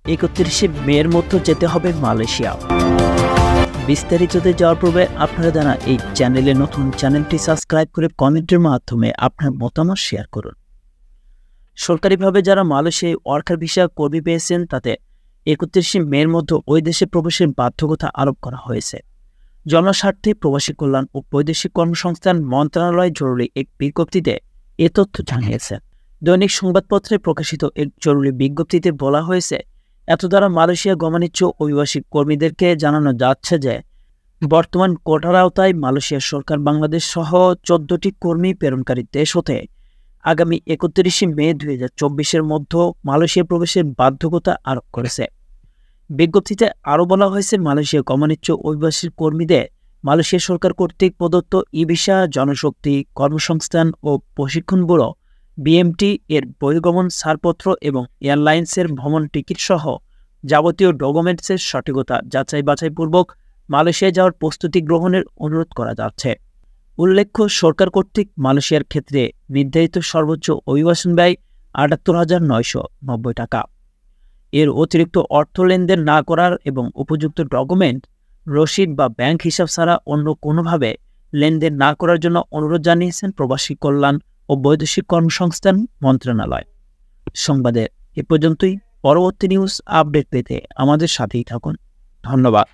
31শে মের মধ্যে যেতে হবে মালয়েশিয়া। বিস্তারিততে যাওয়ার পূর্বে আপনারা জানা এই চ্যানেলে নতুন, চ্যানেলটি সাবস্ক্রাইব করে কমেন্টের মাধ্যমে আপনার মতামত শেয়ার করুন। সরকারিভাবে যারা মালয়েশিয়ায় ওয়ার্কার ভিসা কর্মী পেয়েছেন তাতে 31শে মের মধ্যে ওই দেশে প্রবেশের বাধ্যকতা আরোপ করা হয়েছে। জনস্বার্থে প্রবাসী কল্যাণ ও বৈদেশিক কর্মসংস্থান মন্ত্রণালয় জরুরি এক বিজ্ঞপ্তিতে এ তথ্য জানিয়েছে। দৈনিক সংবাদপত্রে প্রকাশিত এক জরুরি বিজ্ঞপ্তিতে বলা হয়েছে, এত দ্বারা মালয়েশিয়া গমনিচ্ছুক অভিবাসী কর্মীদেরকে জানানো যাচ্ছে যে বর্তমান কোটার আওতায় মালয়েশিয়া সরকার বাংলাদেশ সহ 14টি কর্মী প্রেরণকারী দেশ হতে আগামী 31শে মে 2024-এর মধ্যে মালয়েশিয়া প্রবেশের বাধ্যকতা আরোপ করেছে। বিজ্ঞপ্তিতে আরও বলা হয়েছে, মালয়েশিয়া গমনিচ্ছুক অভিবাসী কর্মীদের মালয়েশিয়া সরকার কর্তৃক প্রদত্ত ই-ভিসা, জনশক্তি, কর্মসংস্থান ও প্রশিক্ষণ ব্যুরো BMT এর বহির্গমন ছাড়পত্র এবং এয়ারলাইন্সের ভ্রমণ টিকিট সহ যাবতীয় ডকুমেন্টসের সঠিকতা যাচাই বাছাইপূর্বক মালয়েশিয়ায় যাওয়ার প্রস্তুতি গ্রহণের অনুরোধ করা যাচ্ছে। উল্লেখ্য, সরকার কর্তৃক মালয়েশিয়ার ক্ষেত্রে নির্ধারিত সর্বোচ্চ অভিবাসন ব্যয় ৭৮,৯৯০ টাকা। এর অতিরিক্ত অর্থ লেনদেন না করার এবং উপযুক্ত ডকুমেন্ট, রসিদ বা ব্যাংক হিসাব ছাড়া অন্য কোনোভাবে লেনদেন না করার জন্য অনুরোধ জানিয়েছেন প্রবাসী কল্যাণ ও বৈদেশিক কর্মসংস্থান মন্ত্রণালয়। সংবাদে এ পর্যন্তই। পরবর্তী নিউজ আপডেট পেতে আমাদের সাথেই থাকুন। ধন্যবাদ।